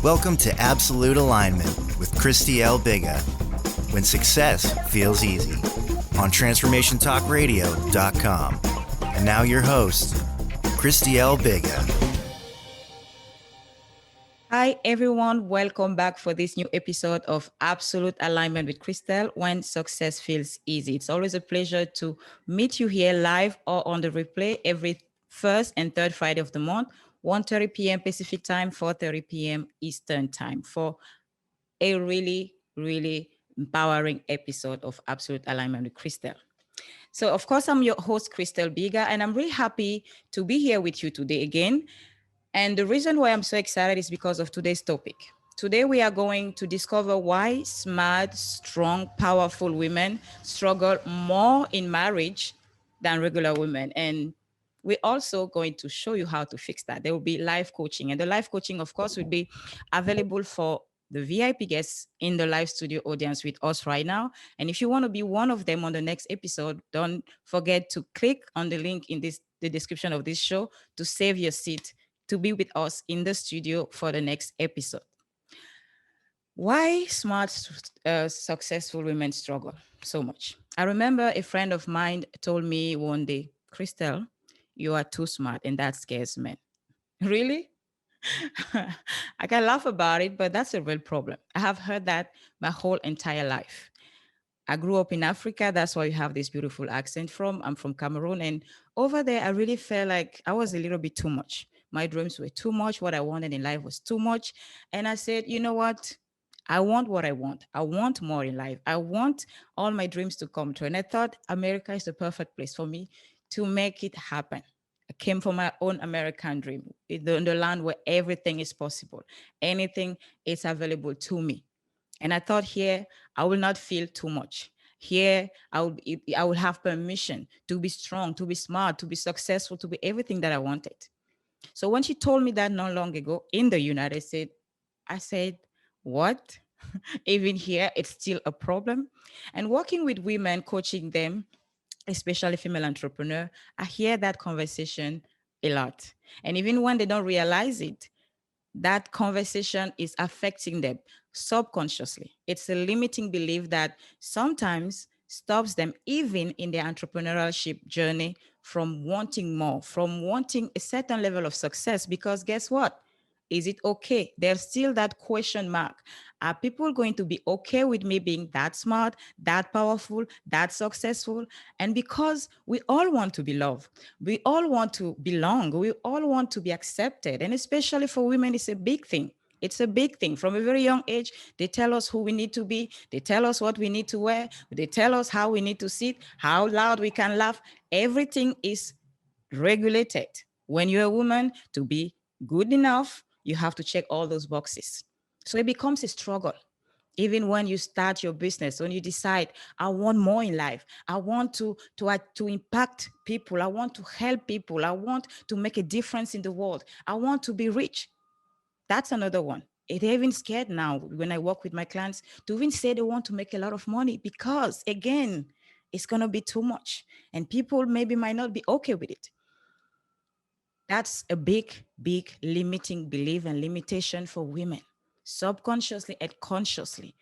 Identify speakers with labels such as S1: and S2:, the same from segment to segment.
S1: Welcome to Absolute Alignment with Christy L. Biga, when success feels easy, on TransformationTalkRadio.com. And now your host, Christy L. Biga.
S2: Hi, everyone. Welcome back for this new episode of Absolute Alignment with Christelle, when success feels easy. It's always a pleasure to meet you here live or on the replay every first and third Friday of the month, 1:30 p.m. Pacific time, 4:30 p.m. Eastern time, for a really, really empowering episode of Absolute Alignment with Christelle. So, of course, I'm your host, Christelle Biga, and I'm really happy to be here with you today again. And the reason why I'm so excited is because of today's topic. Today, we are going to discover why smart, strong, powerful women struggle more in marriage than regular women. And we're also going to show you how to fix that. There will be live coaching. And the live coaching, of course, will be available for the VIP guests in the live studio audience with us right now. And if you want to be one of them on the next episode, don't forget to click on the link in the description of this show to save your seat to be with us in the studio for the next episode. Why smart, successful women struggle so much? I remember a friend of mine told me one day, Christelle, you are too smart, and that scares men. Really? I can laugh about it, but that's a real problem. I have heard that my whole entire life. I grew up in Africa. That's why you have this beautiful accent from. I'm from Cameroon. And over there, I really felt like I was a little bit too much. My dreams were too much. What I wanted in life was too much. And I said, you know what? I want what I want. I want more in life. I want all my dreams to come true. And I thought America is the perfect place for me to make it happen. I came from my own American dream, in the land where everything is possible. Anything is available to me. And I thought here, I will not feel too much. Here, I will have permission to be strong, to be smart, to be successful, to be everything that I wanted. So when she told me that not long ago in the United States, I said, what? Even here, it's still a problem. And working with women, coaching them, especially female entrepreneur, I hear that conversation a lot. And even when they don't realize it, that conversation is affecting them subconsciously. It's a limiting belief that sometimes stops them even in their entrepreneurship journey from wanting more, from wanting a certain level of success. Because guess what? Is it okay? There's still that question mark. Are people going to be okay with me being that smart, that powerful, that successful? And because we all want to be loved, we all want to belong, we all want to be accepted. And especially for women, it's a big thing. It's a big thing. From a very young age, they tell us who we need to be. They tell us what we need to wear. They tell us how we need to sit, how loud we can laugh. Everything is regulated. When you're a woman, to be good enough, you have to check all those boxes. So it becomes a struggle. Even when you start your business, when you decide, I want more in life, I want to impact people, I want to help people, I want to make a difference in the world, I want to be rich. That's another one. They're even scared now when I work with my clients to even say they want to make a lot of money because, again, it's going to be too much. And people maybe might not be okay with it. That's a big, big limiting belief and limitation for women, subconsciously and consciously.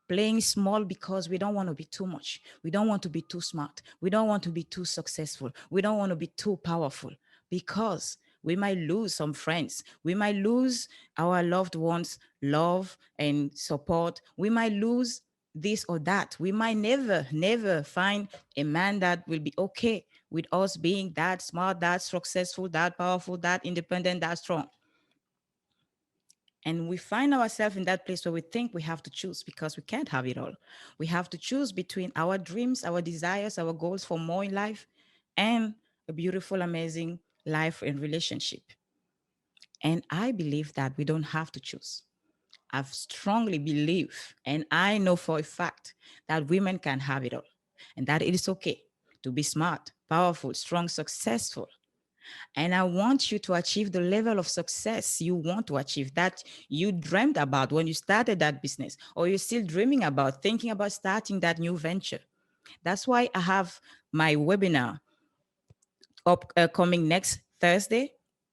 S2: Playing small because we don't want to be too much. We don't want to be too smart. We don't want to be too successful. We don't want to be too powerful because we might lose some friends. We might lose our loved ones' love and support. We might lose this or that. We might never, never find a man that will be okay with us being that smart, that successful, that powerful, that independent, that strong. And we find ourselves in that place where we think we have to choose because we can't have it all. We have to choose between our dreams, our desires, our goals for more in life, and a beautiful, amazing life and relationship. And I believe that we don't have to choose. I strongly believe, and I know for a fact that women can have it all, and that it is okay to be smart, powerful, strong, successful. And I want you to achieve the level of success you want to achieve, that you dreamed about when you started that business, or you're still dreaming about, thinking about starting that new venture. That's why I have my webinar coming next Thursday,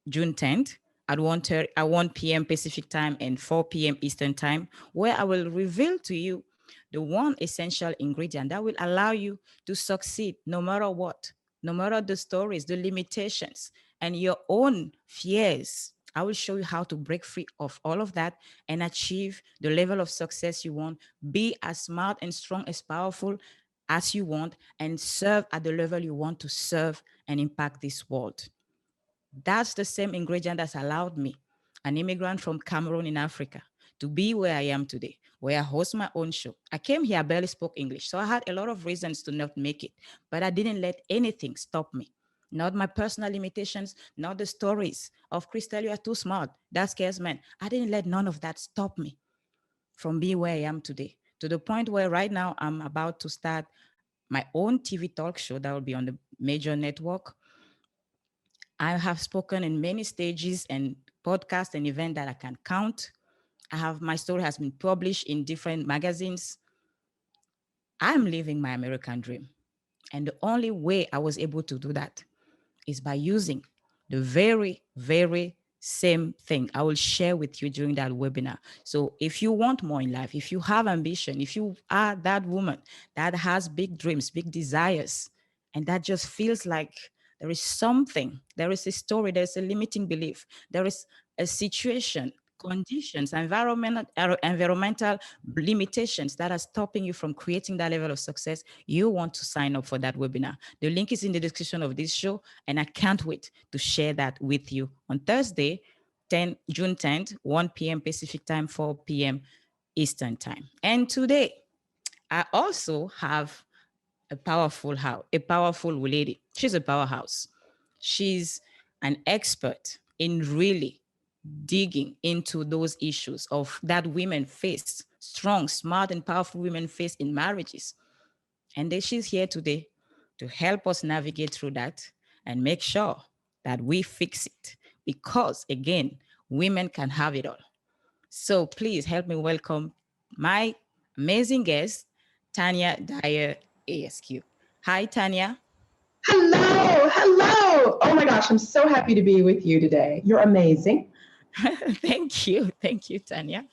S2: June 10th at 1 p.m. Pacific time and 4 p.m. Eastern time, where I will reveal to you the one essential ingredient that will allow you to succeed no matter what, no matter the stories, the limitations, and your own fears. I will show you how to break free of all of that and achieve the level of success you want. Be as smart and strong, as powerful as you want, and serve at the level you want to serve and impact this world. That's the same ingredient that's allowed me, an immigrant from Cameroon in Africa, to be where I am today, where I host my own show. I came here, I barely spoke English, so I had a lot of reasons to not make it, but I didn't let anything stop me. Not my personal limitations, not the stories of Crystal, you are too smart. That scares men. I didn't let none of that stop me from being where I am today, to the point where right now I'm about to start my own TV talk show that will be on the major network. I have spoken in many stages and podcasts and events that I can count. My story has been published in different magazines. I'm living my American dream. And the only way I was able to do that is by using the very, very same thing I will share with you during that webinar. So if you want more in life, if you have ambition, if you are that woman that has big dreams, big desires, and that just feels like there is something, there is a story, there's a limiting belief, there is a situation, conditions, environmental limitations that are stopping you from creating that level of success, you want to sign up for that webinar. The link is in the description of this show, and I can't wait to share that with you on Thursday, June 10th, 1 p.m. Pacific time, 4 p.m. Eastern time. And today, I also have a powerful lady. She's a powerhouse. She's an expert in really digging into those issues of that women face, strong, smart, and powerful women face in marriages. And then she's here today to help us navigate through that and make sure that we fix it. Because again, women can have it all. So please help me welcome my amazing guest, Tanya Dyer ASQ. Hi, Tanya.
S3: Hello, hello. Oh my gosh, I'm so happy to be with you today. You're amazing.
S2: Thank you. Thank you, Tanya.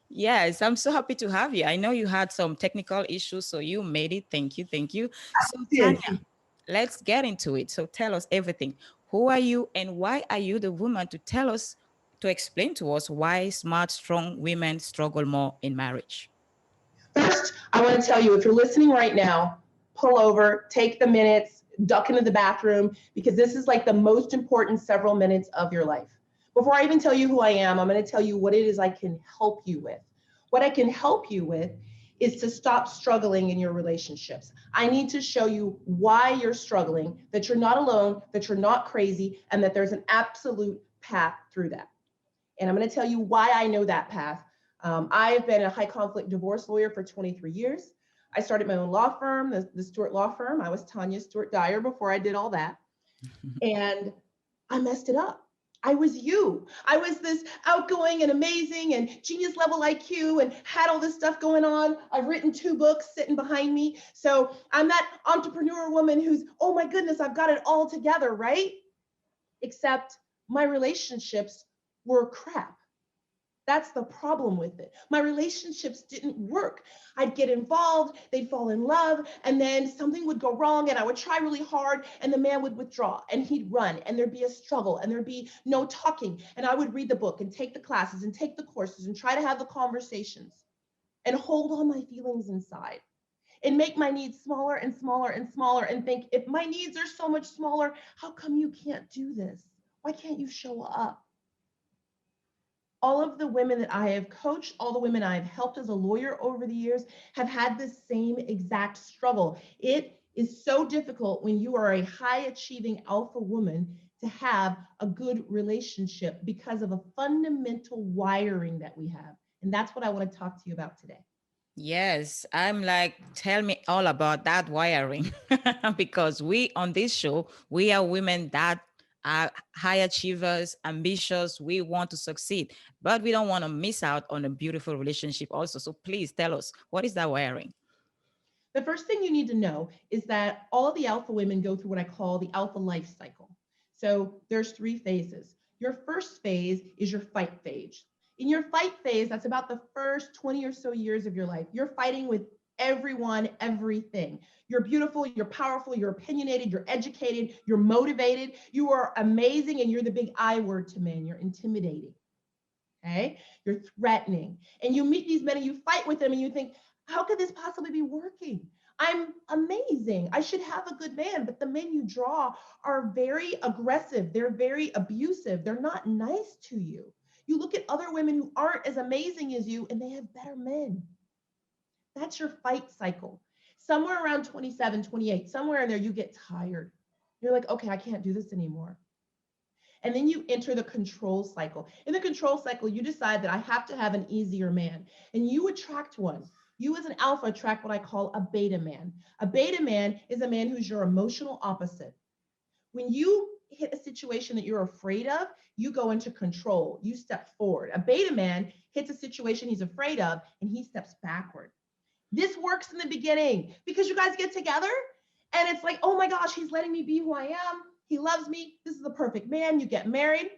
S2: Yes, I'm so happy to have you. I know you had some technical issues, so you made it. Thank you. Thank you. So,
S3: Did.
S2: Tanya, let's get into it. So, tell us everything. Who are you and why are you the woman to tell us, to explain to us why smart, strong women struggle more in marriage?
S3: First, I want to tell you if you're listening right now, pull over, take the minutes, duck into the bathroom, because this is like the most important several minutes of your life. Before I even tell you who I am, I'm going to tell you what it is I can help you with. What I can help you with is to stop struggling in your relationships. I need to show you why you're struggling, that you're not alone, that you're not crazy, and that there's an absolute path through that. And I'm going to tell you why I know that path. I've been a high conflict divorce lawyer for 23 years. I started my own law firm, the Stewart Law Firm. I was Tanya Stewart Dyer before I did all that. And I messed it up. I was you. I was this outgoing and amazing and genius level IQ and had all this stuff going on. I've written 2 books sitting behind me. So I'm that entrepreneur woman who's, oh my goodness, I've got it all together, right? Except my relationships were crap. That's the problem with it. My relationships didn't work. I'd get involved, they'd fall in love, and then something would go wrong, and I would try really hard, and the man would withdraw, and he'd run, and there'd be a struggle, and there'd be no talking. And I would read the book and take the classes and take the courses and try to have the conversations and hold all my feelings inside and make my needs smaller and smaller and smaller and think, if my needs are so much smaller, how come you can't do this? Why can't you show up? All of the women that I have coached, all the women I've helped as a lawyer over the years have had the same exact struggle. It is so difficult when you are a high achieving alpha woman to have a good relationship because of a fundamental wiring that we have. And that's what I want to talk to you about today.
S2: Yes, I'm like, tell me all about that wiring because we on this show, we are women that high achievers, ambitious. We want to succeed, but we don't want to miss out on a beautiful relationship also. So please tell us, what is that wiring?
S3: The first thing you need to know is that all of the alpha women go through what I call the alpha life cycle. So there's 3 phases. Your first phase is your fight phase. In your fight phase, that's about the first 20 or so years of your life. You're fighting with everyone, everything. You're beautiful, you're powerful, you're opinionated, you're educated, you're motivated, you are amazing, and you're the big I word to men. You're intimidating. Okay? You're threatening. And you meet these men and you fight with them and you think, how could this possibly be working? I'm amazing. I should have a good man. But the men you draw are very aggressive. They're very abusive. They're not nice to you. You look at other women who aren't as amazing as you and they have better men. That's your fight cycle. Somewhere around 27, 28, somewhere in there, you get tired. You're like, okay, I can't do this anymore. And then you enter the control cycle. In the control cycle, you decide that I have to have an easier man, and you attract one. You as an alpha attract what I call a beta man. A beta man is a man who's your emotional opposite. When you hit a situation that you're afraid of, you go into control. You step forward. A beta man hits a situation he's afraid of, and he steps backward. This works in the beginning because you guys get together and it's like, oh my gosh, he's letting me be who I am. He loves me. This is the perfect man. You get married.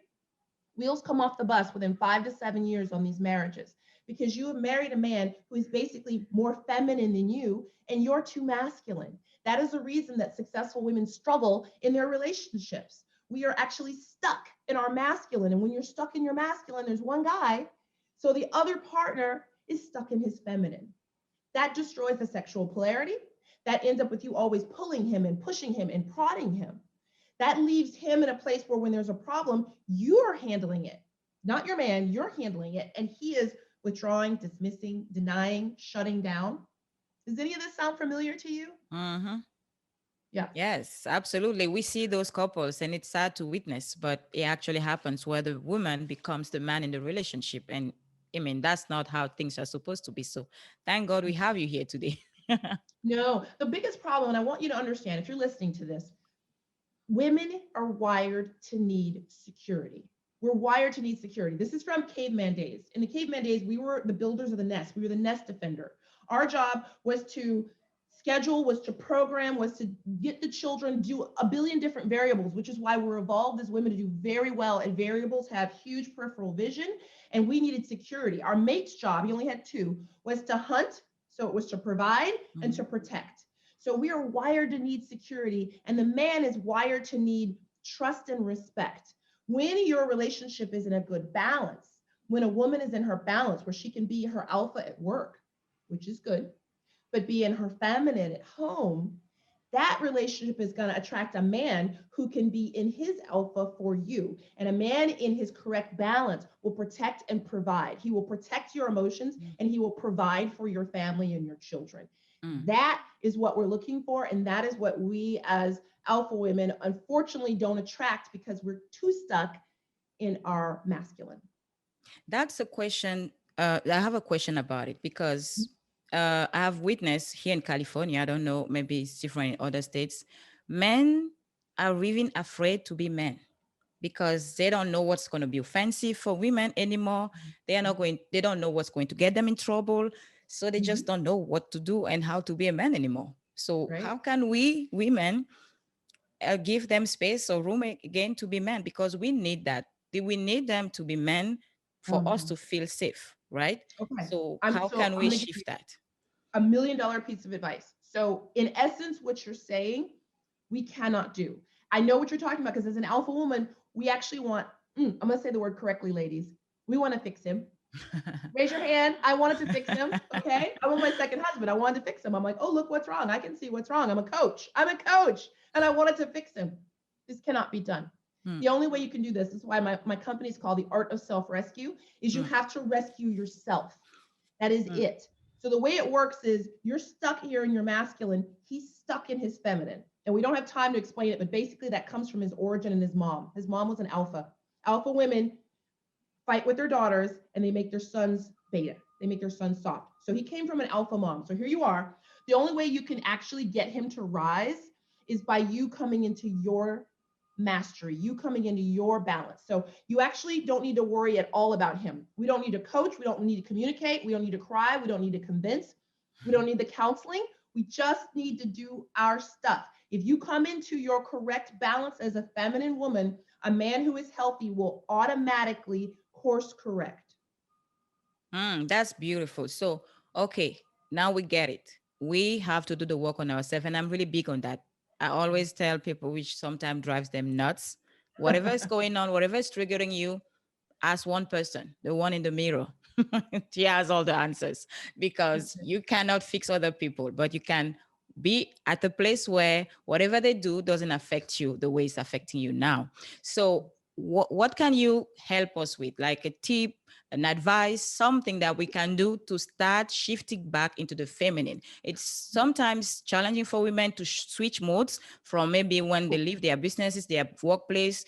S3: Wheels come off the bus within 5 to 7 years on these marriages because you have married a man who is basically more feminine than you and you're too masculine. That is the reason that successful women struggle in their relationships. We are actually stuck in our masculine. And when you're stuck in your masculine, there's one guy. So the other partner is stuck in his feminine. That destroys the sexual polarity. That ends up with you always pulling him and pushing him and prodding him. That leaves him in a place where when there's a problem, you're handling it, not your man, you're handling it. And he is withdrawing, dismissing, denying, shutting down. Does any of this sound familiar to you?
S2: Mm-hmm.
S3: Yeah.
S2: Yes, absolutely. We see those couples and it's sad to witness, but it actually happens where the woman becomes the man in the relationship. And I mean, that's not how things are supposed to be. So thank God we have you here today.
S3: No, the biggest problem, and I want you to understand if you're listening to this, women are wired to need security. We're wired to need security. This is from caveman days. In the caveman days, we were the builders of the nest. We were the nest defender. Our job was to schedule, was to program, was to get the children, do a billion different variables, which is why we're evolved as women to do very well at variables, have huge peripheral vision, and we needed security. Our mate's job, he only had 2, was to hunt, so it was to provide and to protect. So we are wired to need security, and the man is wired to need trust and respect. When your relationship is in a good balance, when a woman is in her balance where she can be her alpha at work, which is good, but be in her feminine at home, that relationship is going to attract a man who can be in his alpha for you. And a man in his correct balance will protect and provide. He will protect your emotions and he will provide for your family and your children. That is what we're looking for. And that is what we as alpha women, unfortunately, don't attract because we're too stuck in our masculine.
S2: That's a question. I have a question about it because I have witnessed here in California, I don't know, maybe it's different in other states, men are even afraid to be men because they don't know what's going to be offensive for women anymore. They don't know what's going to get them in trouble. So they just don't know what to do and how to be a man anymore. So how can we women give them space or room again to be men? Because we need that. We need them to be men for us to feel safe, right?
S3: Okay.
S2: So how can we shift that?
S3: $1 million piece of advice. So in essence, what you're saying, we cannot do. I know what you're talking about because as an alpha woman, we actually want, I'm going to say the word correctly, ladies. We want to fix him. Raise your hand. I wanted to fix him. Okay. I was my second husband. I wanted to fix him. I'm like, oh, look what's wrong. I can see what's wrong. I'm a coach. And I wanted to fix him. This cannot be done. The only way you can do this is why my company is called the Art of Self-Rescue, is you have to rescue yourself. That is it. So the way it works is you're stuck here in your masculine. He's stuck in his feminine. And we don't have time to explain it, but basically that comes from his origin and his mom. His mom was an alpha. Alpha women fight with their daughters and they make their sons beta. They make their sons soft. So he came from an alpha mom. So here you are. The only way you can actually get him to rise is by you coming into your mastery, you coming into your balance. So you actually don't need to worry at all about him. We don't need to coach. We don't need to communicate. We don't need to cry. We don't need to convince. We don't need the counseling. We just need to do our stuff. If you come into your correct balance as a feminine woman, a man who is healthy will automatically course correct.
S2: That's beautiful. So, okay, now we get it. We have to do the work on ourselves. And I'm really big on that. I always tell people, which sometimes drives them nuts, whatever is going on, whatever is triggering you, ask one person, the one in the mirror. She has all the answers because you cannot fix other people, but you can be at a place where whatever they do doesn't affect you the way it's affecting you now. So, what can you help us with? Like a tip, an advice, something that we can do to start shifting back into the feminine. It's sometimes challenging for women to switch modes from maybe when they leave their businesses, their workplace,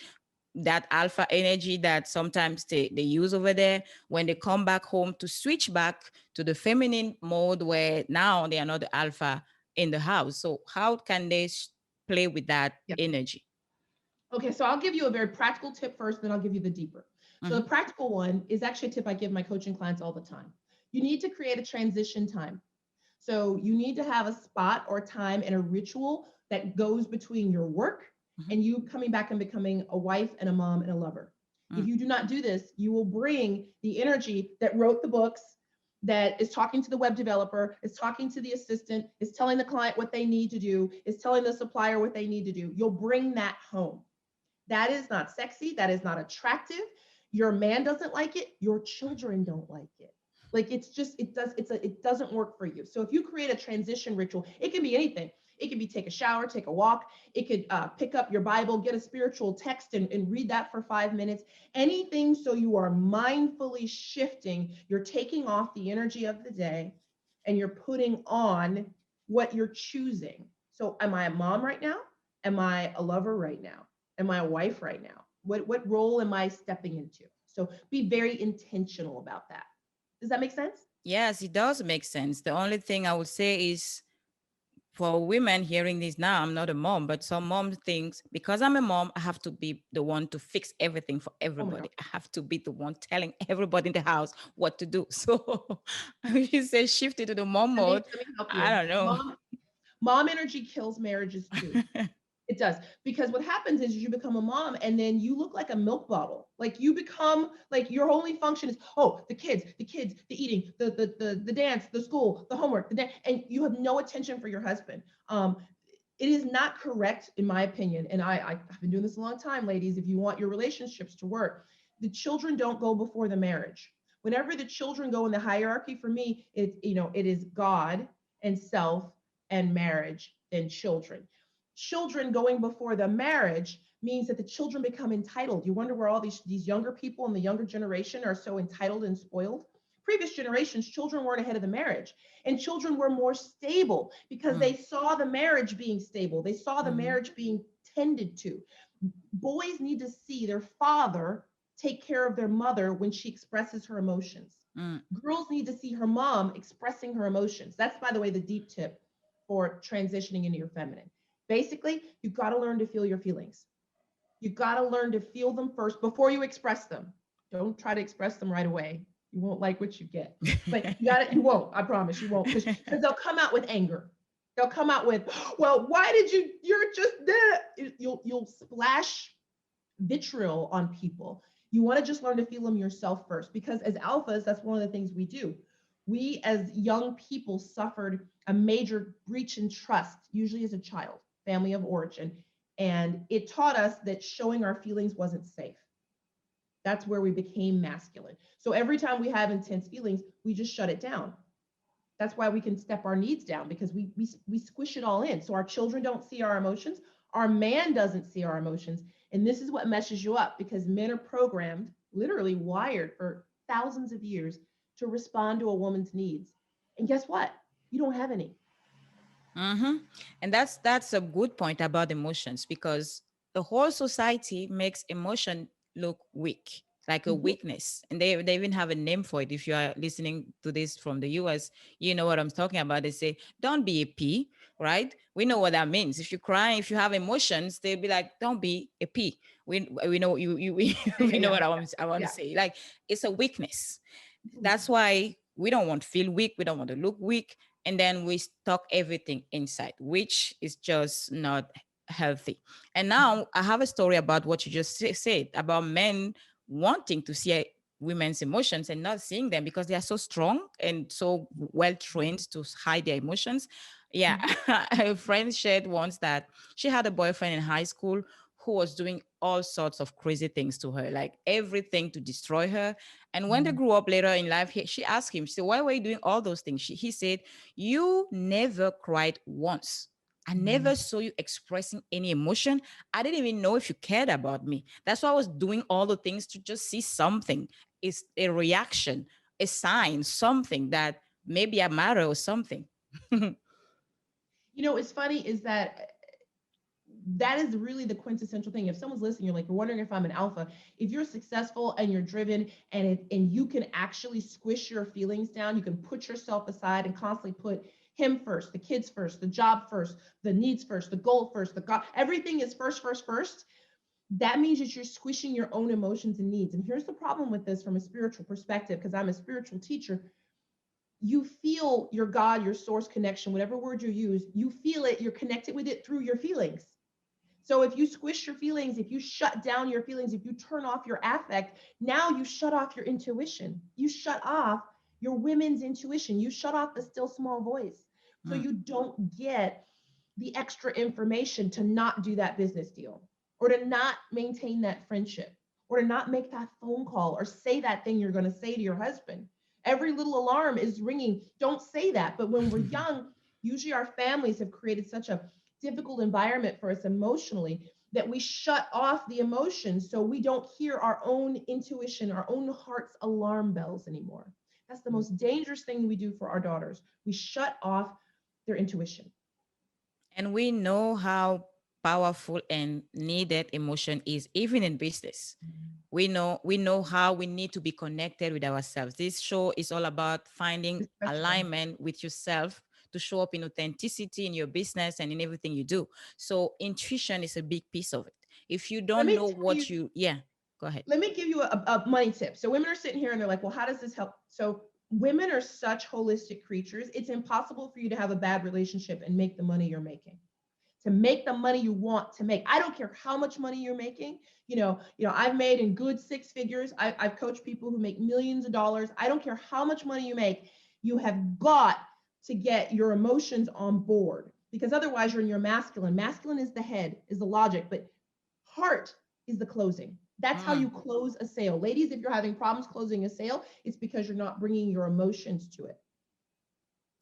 S2: that alpha energy that sometimes they use over there, when they come back home, to switch back to the feminine mode where now they are not the alpha in the house. So how can they play with that
S3: Yeah.
S2: energy?
S3: Okay, so I'll give you a very practical tip first, then I'll give you the deeper. So the practical one is actually a tip I give my coaching clients all the time. You need to create a transition time. So you need to have a spot or time and a ritual that goes between your work and you coming back and becoming a wife and a mom and a lover. If you do not do this, you will bring the energy that wrote the books, that is talking to the web developer, is talking to the assistant, is telling the client what they need to do, is telling the supplier what they need to do. You'll bring that home. That is not sexy. That is not attractive. Your man doesn't like it. Your children don't like it. Like it's just, it doesn't work for you. So if you create a transition ritual, it can be anything. It can be take a shower, take a walk. It could pick up your Bible, get a spiritual text and read that for 5 minutes. Anything so you are mindfully shifting. You're taking off the energy of the day and you're putting on what you're choosing. So am I a mom right now? Am I a lover right now? Am I a wife right now? What role am I stepping into? So be very intentional about that. Does that make sense?
S2: Yes, it does make sense. The only thing I would say is, for women hearing this now, I'm not a mom, but some mom thinks because I'm a mom, I have to be the one to fix everything for
S3: Oh my God.
S2: everybody. I have to be the one telling everybody in the house what to do. So if you say shift it to the mom mode,
S3: Let me help
S2: I
S3: you.
S2: don't know.
S3: Mom energy kills marriages too. It does. Because what happens is you become a mom and then you look like a milk bottle. Like you become like your only function is, oh, the kids, the eating, the dance, the school, the homework, and you have no attention for your husband. It is not correct, in my opinion. And I've been doing this a long time, ladies. If you want your relationships to work, the children don't go before the marriage. Whenever the children go in the hierarchy, for me, it is God and self and marriage, then children. Children going before the marriage means that the children become entitled. You wonder where all these younger people in the younger generation are so entitled and spoiled. Previous generations, children weren't ahead of the marriage, and children were more stable because they saw the marriage being stable. They saw the marriage being tended to. Boys need to see their father take care of their mother when she expresses her emotions. Girls need to see her mom expressing her emotions. That's, by the way, the deep tip for transitioning into your feminine. Basically, you've got to learn to feel your feelings. You've got to learn to feel them first before you express them. Don't try to express them right away. You won't like what you get. But you got it. You won't. I promise you won't. Because they'll come out with anger. They'll come out with, well, why did you're just there. You'll splash vitriol on people. You want to just learn to feel them yourself first, because as alphas, that's one of the things we do. We as young people suffered a major breach in trust, usually as a child, family of origin, and it taught us that showing our feelings wasn't safe. That's where we became masculine. So every time we have intense feelings, we just shut it down. That's why we can step our needs down, because we squish it all in. So our children don't see our emotions. Our man doesn't see our emotions. And this is what messes you up, because men are programmed, literally wired for thousands of years to respond to a woman's needs. And guess what? You don't have any.
S2: And that's a good point about emotions, because the whole society makes emotion look weak. like a weakness. And they even have a name for it. If you are listening to this from the US, you know what I'm talking about. They say, don't be a P, right? We know what that means. If you cry, if you have emotions, they'll be like, don't be a P. We know we
S3: Yeah,
S2: know
S3: yeah,
S2: what I want to
S3: yeah.
S2: say. Like, it's a weakness. That's why we don't want to feel weak. We don't want to look weak. And then we stock everything inside, which is just not healthy. And now I have a story about what you just said about men wanting to see women's emotions and not seeing them because they are so strong and so well trained to hide their emotions. Yeah,
S3: Mhm.
S2: a friend shared once that she had a boyfriend in high school who was doing all sorts of crazy things to her, like everything to destroy her. And when they
S3: Mhm.
S2: grew up later in life, she asked him, she said, why were you doing all those things? He said, you never cried once. I
S3: Mhm.
S2: never saw you expressing any emotion. I didn't even know if you cared about me. That's why I was doing all the things to just see something. It's a reaction, a sign, something that maybe I matter or something.
S3: You know, what's funny is that that is really the quintessential thing. If someone's listening, you're like, you're wondering if I'm an alpha. If you're successful and you're driven and you can actually squish your feelings down, you can put yourself aside and constantly put him first, the kids first, the job first, the needs first, the goal first, the God, everything is first, first, first. That means that you're squishing your own emotions and needs. And here's the problem with this from a spiritual perspective, because I'm a spiritual teacher. You feel your God, your source connection, whatever word you use, you feel it, you're connected with it through your feelings. So if you squish your feelings, if you shut down your feelings, if you turn off your affect, now you shut off your intuition. You shut off your women's intuition. You shut off the still small voice. So
S2: Mm.
S3: you don't get the extra information to not do that business deal or to not maintain that friendship or to not make that phone call or say that thing you're going to say to your husband. Every little alarm is ringing. Don't say that. But when we're young, usually our families have created such a difficult environment for us emotionally that we shut off the emotions so we don't hear our own intuition, our own heart's alarm bells anymore. That's the most dangerous thing we do for our daughters. We shut off their intuition.
S2: And we know how powerful and needed emotion is, even in business. We know how we need to be connected with ourselves. This show is all about finding
S3: Especially.
S2: alignment with yourself to show up in authenticity in your business and in everything you do. So intuition is a big piece of it. If you
S3: Let
S2: don't
S3: me
S2: know
S3: tell you,
S2: what you, yeah, go ahead.
S3: let me give you a money tip. So women are sitting here and they're like, well, how does this help? So women are such holistic creatures. It's impossible for you to have a bad relationship and make the money you're making. To make the money you want to make. I don't care how much money you're making. I've made in good six figures. I've coached people who make millions of dollars. I don't care how much money you make. You have got to get your emotions on board because otherwise you're in your masculine. Masculine is the head, is the logic, but heart is the closing. That's how
S2: Mm.
S3: you close a sale. Ladies, if you're having problems closing a sale, it's because you're not bringing your emotions to it.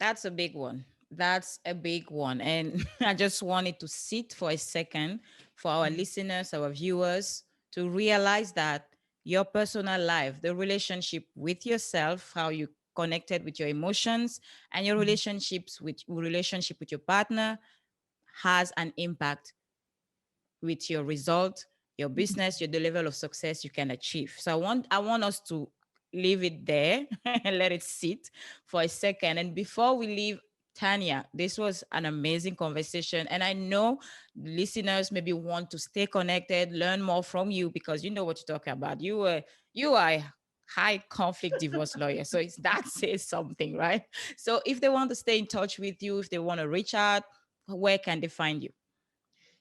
S2: That's a big one. That's a big one. And I just wanted to sit for a second for our listeners, our viewers, to realize that your personal life, the relationship with yourself, how you connected with your emotions, and your
S3: Mhm.
S2: relationship with your partner has an impact with your result, your business, your the level of success you can achieve. So I want us to leave it there and let it sit for a second. And before we leave, Tanya, this was an amazing conversation. And I know listeners maybe want to stay connected, learn more from you because you know what you're talking about. You are a high conflict divorce lawyer. So that says something, right? So if they want to stay in touch with you, if they want to reach out, where can they find you?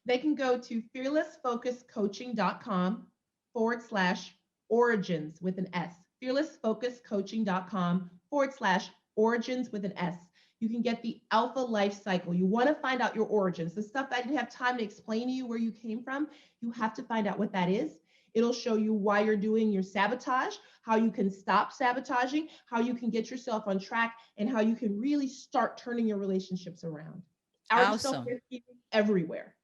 S3: They can go to fearlessfocuscoaching.com / origins with an S. Fearlessfocuscoaching.com / origins with an S. You can get the alpha life cycle. You want to find out your origins, the stuff that I didn't have time to explain to you where you came from. You have to find out what that is. It'll show you why you're doing your sabotage, how you can stop sabotaging, how you can get yourself on track, and how you can really start turning your relationships around. Our self
S2: Awesome.
S3: care everywhere.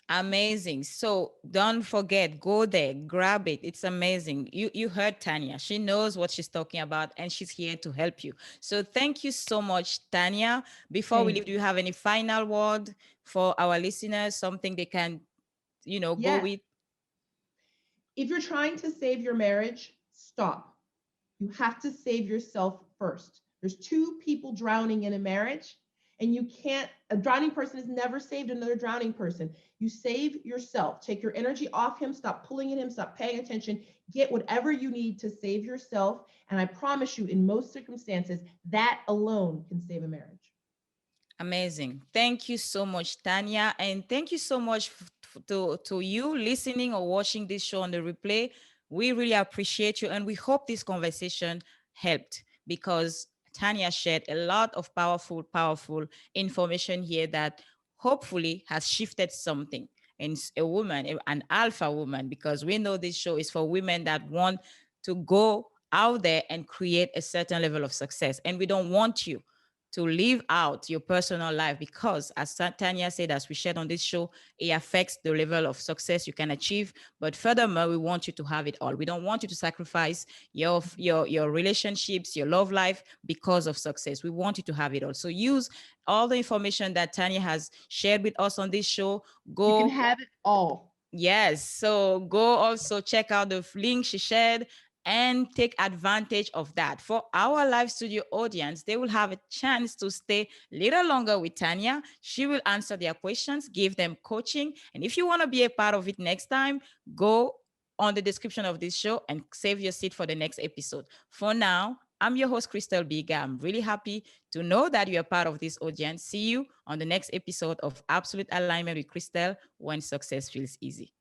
S2: Amazing. So don't forget, go there, grab it. It's amazing. You heard Tanya. She knows what she's talking about and she's here to help you. So thank you so much, Tanya. Before we
S3: Thanks.
S2: leave, do you have any final word for our listeners? Something they can, go
S3: Yes.
S2: with?
S3: If you're trying to save your marriage, stop. You have to save yourself first. There's two people drowning in a marriage, and you can't, a drowning person has never saved another drowning person. You save yourself. Take your energy off him, stop pulling at him, stop paying attention, get whatever you need to save yourself. And I promise you, in most circumstances, that alone can save a marriage.
S2: Amazing. Thank you so much, Tanya. And thank you so much to you listening or watching this show on the replay. We really appreciate you. And we hope this conversation helped because Tanya shared a lot of powerful information here that hopefully has shifted something in a woman, an alpha woman, because we know this show is for women that want to go out there and create a certain level of success. And we don't want you to live out your personal life because, as Tanya said, as we shared on this show, it affects the level of success you can achieve. But furthermore, we want you to have it all. We don't want you to sacrifice your relationships, your love life because of success. We want you to have it all. So use all the information that Tanya has shared with us on this show.
S3: You can
S2: Go.
S3: have it all.
S2: Yes. So go also check out the link she shared and take advantage of that. For our live studio audience, they will have a chance to stay a little longer with Tanya. She will answer their questions, give them coaching. And if you want to be a part of it next time, go on the description of this show and save your seat for the next episode. For now, I'm your host, Crystal Biga. I'm really happy to know that you're part of this audience. See you on the next episode of Absolute Alignment with Crystal, when success feels easy.